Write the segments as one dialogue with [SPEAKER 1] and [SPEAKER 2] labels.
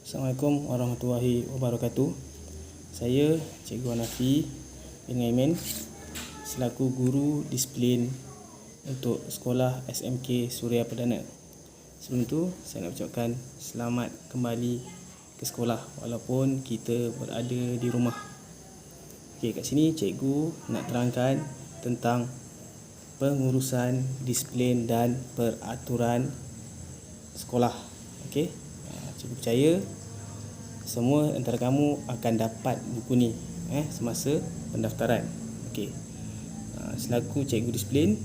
[SPEAKER 1] Assalamualaikum warahmatullahi wabarakatuh. Saya Cikgu Hanafi bin Aiman selaku guru disiplin untuk sekolah SMK Suria Perdana. Sebelum itu saya nak ucapkan selamat kembali ke sekolah walaupun kita berada di rumah. Okey, kat sini cikgu nak terangkan tentang pengurusan disiplin dan peraturan sekolah. Okey. Cikgu percaya semua antara kamu akan dapat buku ni semasa pendaftaran. Okey. Selaku cikgu disiplin,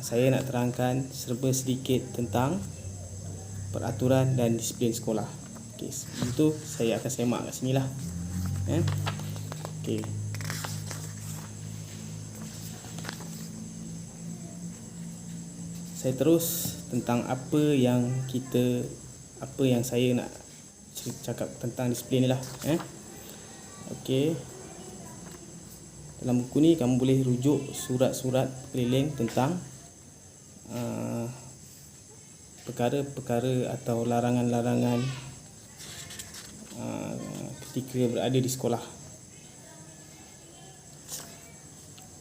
[SPEAKER 1] saya nak terangkan serba sedikit tentang peraturan dan disiplin sekolah. Okey, sebelum tu saya akan semak kat sinilah. Okey. Saya terus tentang apa yang saya nak cakap tentang disiplin ni lah. Okey. Dalam buku ni kamu boleh rujuk surat-surat keliling tentang perkara-perkara atau larangan-larangan ketika berada di sekolah.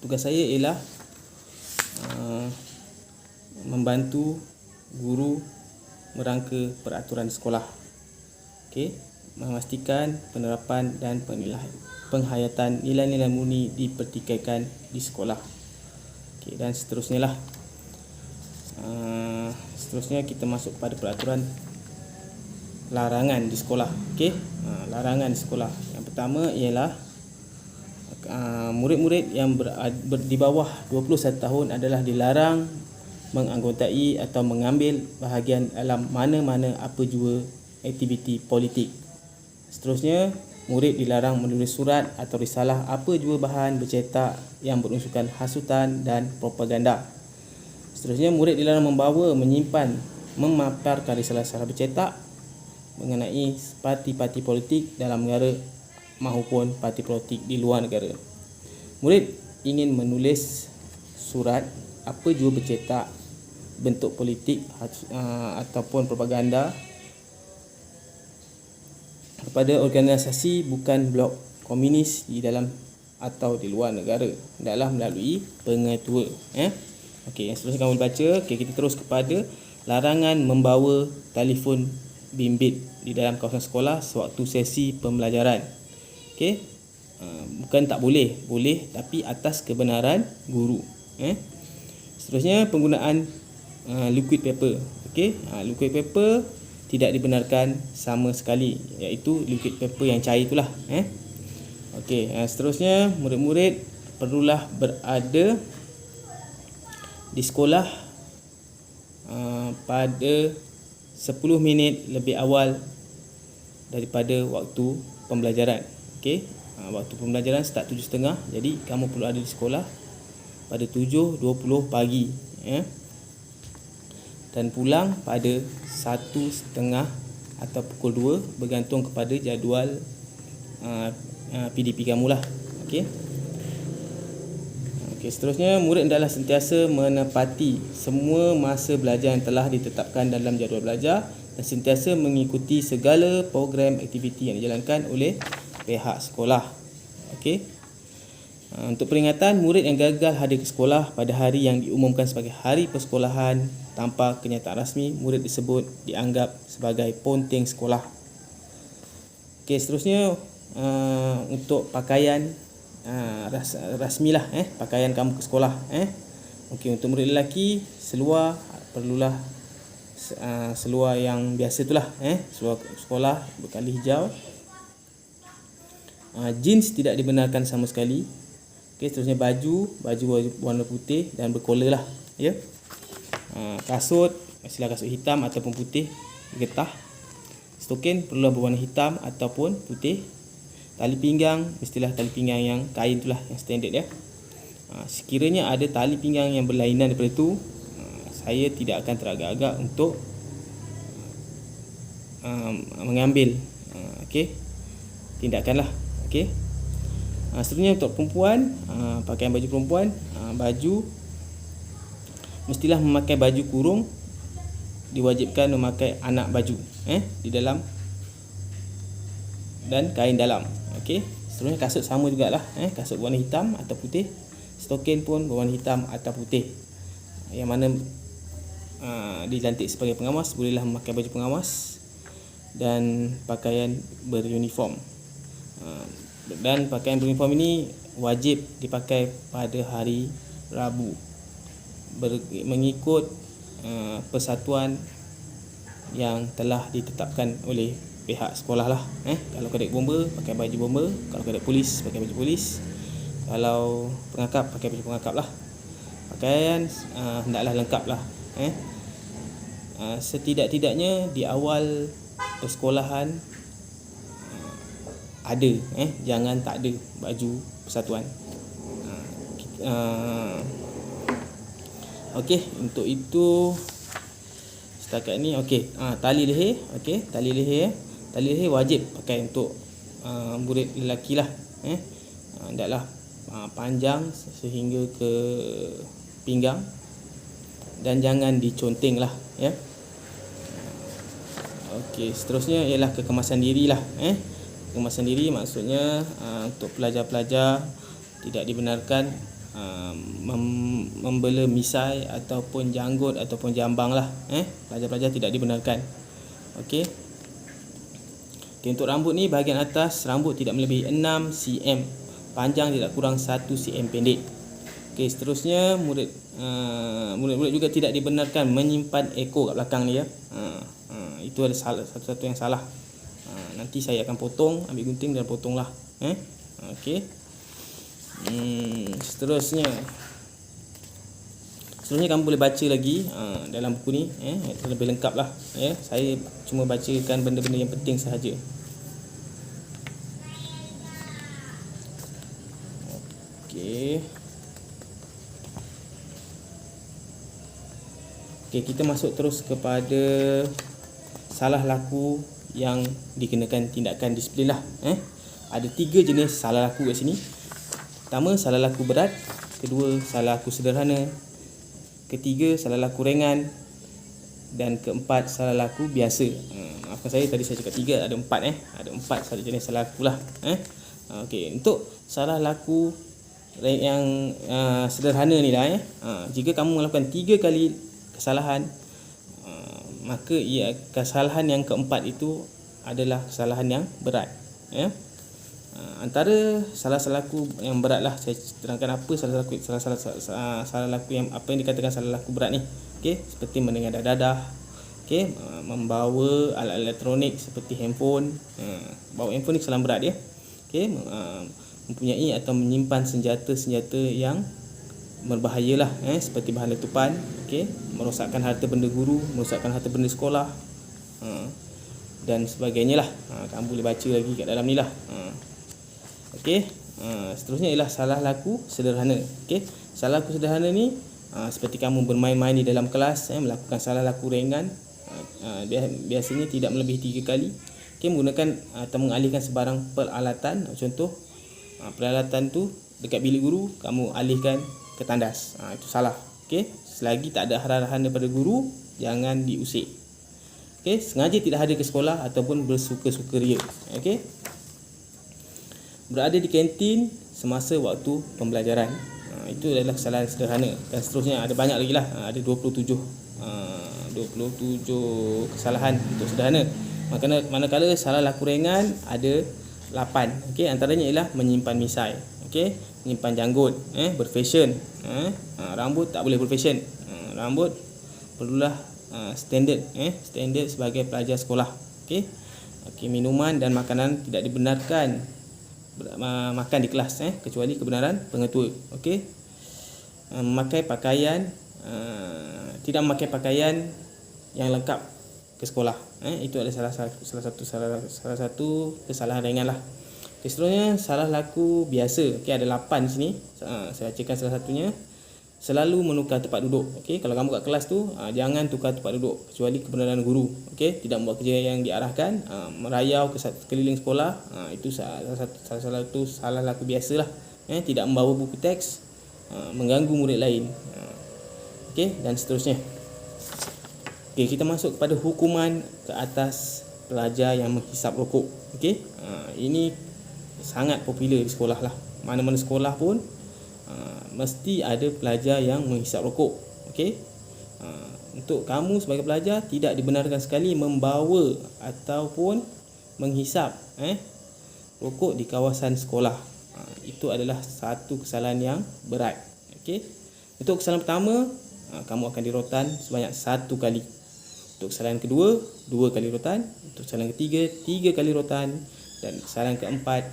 [SPEAKER 1] Tugas saya ialah membantu guru merangka peraturan sekolah. Okey, memastikan penerapan dan penghayatan nilai-nilai murni dipertikaikan di sekolah. Okey, dan seterusnya lah. Seterusnya kita masuk pada peraturan larangan di sekolah. Okey, larangan di sekolah. Yang pertama ialah murid-murid yang di bawah 21 tahun adalah dilarang menganggotai atau mengambil bahagian dalam mana-mana apa jua aktiviti politik. Seterusnya, murid dilarang menulis surat atau risalah apa jua bahan bercetak yang berunsurkan hasutan dan propaganda. Seterusnya, murid dilarang membawa, menyimpan, memaparkan risalah-risalah bercetak mengenai parti-parti politik dalam negara maupun parti politik di luar negara. Murid ingin menulis surat apa jua bercetak bentuk politik ataupun propaganda kepada organisasi bukan blok komunis di dalam atau di luar negara adalah melalui pengetua. Okey, yang seterusnya kamu baca. Okey, kita terus kepada larangan membawa telefon bimbit di dalam kawasan sekolah sewaktu sesi pembelajaran. Okey, bukan tak boleh, boleh tapi atas kebenaran guru. Seterusnya penggunaan liquid paper. Okey, liquid paper tidak dibenarkan sama sekali, iaitu liquid paper yang cair itulah. Okey, seterusnya murid-murid perlulah berada di sekolah pada 10 minit lebih awal daripada waktu pembelajaran. Okey, waktu pembelajaran start 7.30, jadi kamu perlu ada di sekolah pada 7.20 pagi, dan pulang pada 1.30 atau pukul 2 bergantung kepada jadual PDP kamu lah. Okey. Seterusnya murid hendaklah sentiasa menepati semua masa belajar yang telah ditetapkan dalam jadual belajar dan sentiasa mengikuti segala program aktiviti yang dijalankan oleh pihak sekolah. Okey. Untuk peringatan, murid yang gagal hadir ke sekolah pada hari yang diumumkan sebagai hari persekolahan tanpa kenyataan rasmi, murid tersebut dianggap sebagai ponteng sekolah. Okey, seterusnya untuk pakaian rasmilah, pakaian kamu ke sekolah. Okey, untuk murid lelaki, seluar perlulah seluar yang biasa itulah, seluar sekolah berkali hijau. Jeans tidak dibenarkan sama sekali. Okey, seterusnya baju warna putih dan berkolar lah, ya. Kasut, mestilah kasut hitam ataupun putih getah. Stokin perlulah berwarna hitam ataupun putih. Tali pinggang, mestilah tali pinggang yang kain itulah, yang standard, ya. Sekiranya ada tali pinggang yang berlainan daripada itu, saya tidak akan teragak-agak untuk mengambil tindakanlah. Okey. Seterusnya untuk perempuan, pakaian baju perempuan, baju mestilah memakai baju kurung, diwajibkan memakai anak baju di dalam dan kain dalam. Okey, seterusnya kasut sama jugalah, kasut berwarna hitam atau putih. Stokin pun berwarna hitam atau putih. Yang mana dilantik sebagai pengawas bolehlah memakai baju pengawas dan pakaian beruniform. Dan pakaian beruniform ini wajib dipakai pada hari Rabu mengikut persatuan yang telah ditetapkan oleh pihak sekolah lah. Kalau kadet bomba pakai baju bomba, kalau kadet polis pakai baju polis, kalau pengakap pakai baju pengakap lah. Pakaian hendaklah lengkap lah. Setidak-tidaknya di awal persekolahan ada, jangan tak ada baju persatuan. Okey, untuk itu setakat ni okey. Tali leher, okey, tali leher wajib pakai untuk murid lelaki lah. Hendaklah panjang sehingga ke pinggang dan jangan diconteng lah, ya. Okey, seterusnya ialah kekemasan diri lah. Kekemasan diri maksudnya untuk pelajar-pelajar tidak dibenarkan membela misai ataupun janggut ataupun jambang lah. Pelajar-pelajar tidak dibenarkan. Okey. Untuk rambut ni, bahagian atas rambut tidak melebihi 6 cm, panjang tidak kurang 1 cm pendek. Okey, seterusnya murid-murid juga tidak dibenarkan menyimpan ekor kat belakang ni, ya. Itu ada satu-satu yang salah. Nanti saya akan potong, ambil gunting dan potonglah. Okey. Seterusnya kamu boleh baca lagi dalam buku ni, lebih lengkap lah, ya. Saya cuma bacakan benda-benda yang penting sahaja. Okey. Okey, kita masuk terus kepada salah laku yang dikenakan tindakan disiplin lah. Ada 3 jenis salah laku kat sini. Pertama, salah laku berat. Kedua, salah laku sederhana. Ketiga, salah laku ringan. Dan keempat, salah laku biasa. Maafkan saya, tadi saya cakap 3, ada 4. Ada 4 salah jenis salah laku lah. Okey, untuk salah laku yang sederhana ni lah, jika kamu melakukan 3 kali kesalahan, maka kesalahan yang keempat itu adalah kesalahan yang berat, ya. Antara salah laku yang berat lah, saya terangkan apa salah laku yang apa yang dikatakan salah laku berat ni. Okey, seperti mendengar dadah, okey, membawa alat elektronik seperti handphone. Bawa handphone ni kesalahan berat, ya. Okey, mempunyai atau menyimpan senjata-senjata yang berbahaya lah, seperti bahan letupan, okey, merosakkan harta benda guru, merosakkan harta benda sekolah, dan sebagainya lah. Kamu boleh baca lagi kat dalam ni lah. Okey, seterusnya ialah salah laku sederhana. Okey, salah laku sederhana ni seperti kamu bermain-main di dalam kelas, melakukan salah laku ringan, biasanya tidak melebihi 3 kali. Okey, menggunakan atau mengalihkan sebarang peralatan. Contoh, peralatan tu dekat bilik guru, kamu alihkan ke tandas. Itu salah. Okey, selagi tak ada arahan daripada guru, jangan diusik. Okey, sengaja tidak hadir ke sekolah ataupun bersuka-suka ria. Okey, berada di kantin semasa waktu pembelajaran. Itu adalah kesalahan sederhana. Dan seterusnya ada banyak lagi lah. Ada 27 kesalahan untuk sederhana. Manakala salah laku ringan ada 8. Okey, antaranya ialah menyimpan misai, okey, menyimpan janggut, berfashion, rambut tak boleh berfashion. Rambut perlulah standard sebagai pelajar sekolah. Okey, minuman dan makanan tidak dibenarkan makan di kelas, kecuali kebenaran pengetua. Okey, memakai pakaian tidak memakai pakaian yang lengkap ke sekolah, itu adalah salah satu kesalahan ringan lah. Okay, seterusnya salah laku biasa. Okey, ada 8 di sini. Saya bacakan salah satunya. Selalu menukar tempat duduk. Okey, kalau kamu kat kelas tu, jangan tukar tempat duduk kecuali kebenaran guru. Okey, tidak membuat kerja yang diarahkan, merayau ke keliling sekolah, itu salah satu salah laku biasalah. Tidak membawa buku teks, mengganggu murid lain. Okey, dan seterusnya. Okey, kita masuk kepada hukuman ke atas pelajar yang menghisap rokok. Okey, ini sangat popular di sekolah lah. Mana-mana sekolah pun mesti ada pelajar yang menghisap rokok. Okey, untuk kamu sebagai pelajar tidak dibenarkan sekali membawa ataupun menghisap rokok di kawasan sekolah. Itu adalah satu kesalahan yang berat. Okey, untuk kesalahan pertama, kamu akan dirotan sebanyak 1 kali. Untuk kesalahan kedua, 2 kali rotan. Untuk kesalahan ketiga, 3 kali rotan. Dan kesalahan keempat,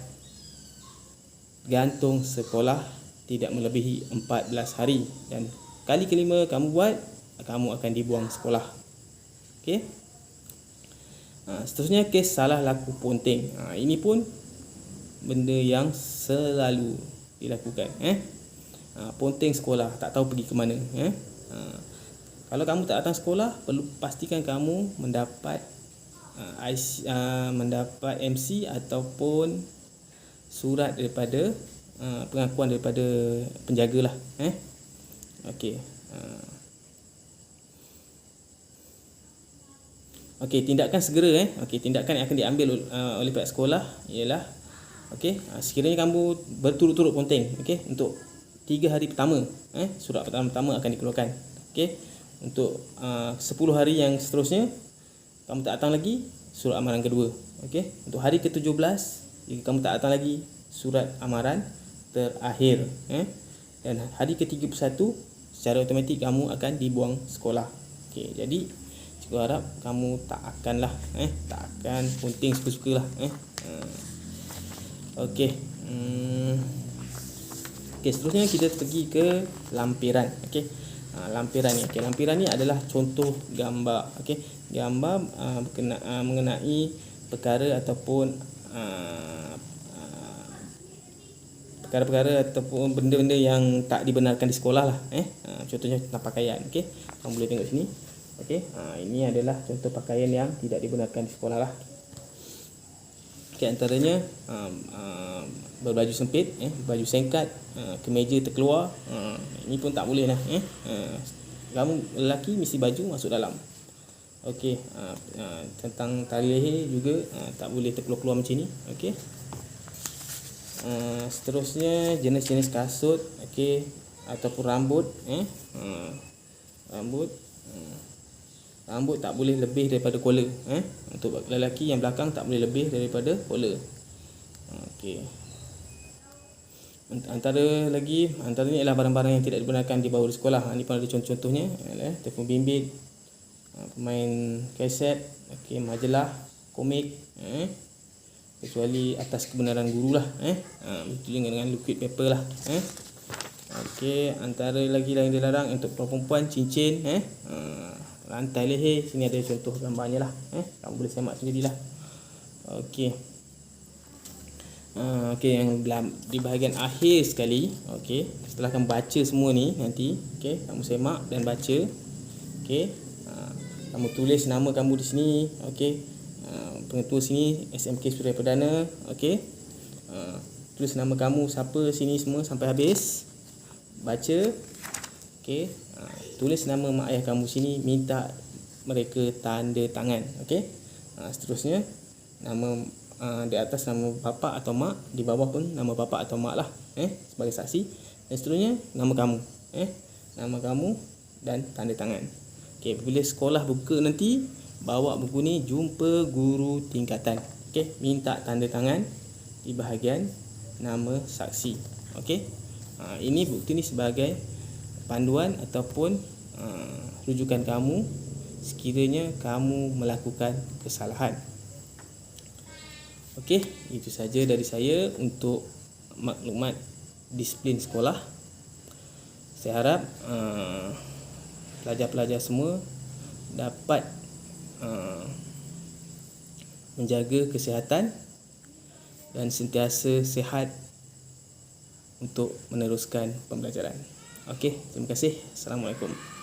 [SPEAKER 1] gantung sekolah tidak melebihi 14 hari. Dan kali kelima kamu buat, kamu akan dibuang sekolah. Okey. Seterusnya, kes salah laku ponteng. Ini pun benda yang selalu dilakukan. Ponteng sekolah, tak tahu pergi ke mana. Kalau kamu tak datang sekolah, perlu pastikan kamu mendapat mendapat MC ataupun surat daripada pengakuan daripada penjaga lah. Okey. Okey, tindakan segera tindakan yang akan diambil oleh pihak sekolah ialah sekiranya kamu berturut-turut ponteng, untuk 3 hari pertama, surat pertama akan dikeluarkan. Untuk 10 hari yang seterusnya kamu tak datang lagi, surat amaran kedua. Untuk hari ke-17, jika kamu tak datang lagi, surat amaran terakhir. Dan hari ke-31, secara automatik kamu akan dibuang sekolah. Jadi cikgu harap kamu tak akan ponteng suka-suka lah. Seterusnya kita pergi ke lampiran. Lampiran ni adalah contoh gambar. Gambar mengenai perkara ataupun perkara-perkara ataupun benda-benda yang tak dibenarkan di sekolah lah. Contohnya tentang pakaian. Kamu boleh tengok sini. Ini adalah contoh pakaian yang tidak dibenarkan di sekolah lah. Antaranya berbaju sempit, baju singkat, kemeja terkeluar. Ini pun tak boleh lah. Kamu lelaki mesti baju masuk dalam. Tentang tali leher juga tak boleh terkeluar-keluar macam ni. Seterusnya, jenis-jenis kasut, ataupun rambut. Rambut tak boleh lebih daripada collar. Untuk lelaki yang belakang tak boleh lebih daripada collar. Antaranya ialah barang-barang yang tidak dibenarkan dibawa di sekolah. Ini pun ada contoh-contohnya. Telefon bimbit, pemain kaset, majalah, komik, kecuali atas kebenaran guru lah. Begitu dengan liquid paper lah. Antara lagi yang dilarang untuk perempuan, cincin, rantai leher. Sini ada contoh gambarnya lah. Kamu boleh semak sendirilah. Yang di bahagian akhir sekali, setelah kamu baca semua ni nanti, kamu semak dan baca. Kamu tulis nama kamu di sini. Pengetua sini SMK Suria Perdana. Tulis nama kamu siapa sini semua sampai habis. Baca. Tulis nama mak ayah kamu sini, minta mereka tanda tangan. Seterusnya, nama di atas nama bapa atau mak, di bawah pun nama bapa atau mak lah, sebagai saksi. Dan seterusnya nama kamu, nama kamu dan tanda tangan. Bila sekolah buka nanti, bawa buku ni jumpa guru tingkatan. Minta tanda tangan di bahagian nama saksi. Ini bukti ni sebagai panduan ataupun rujukan kamu sekiranya kamu melakukan kesalahan. Itu saja dari saya untuk maklumat disiplin sekolah. Saya harap pelajar-pelajar semua dapat menjaga kesihatan dan sentiasa sihat untuk meneruskan pembelajaran. Terima kasih. Assalamualaikum.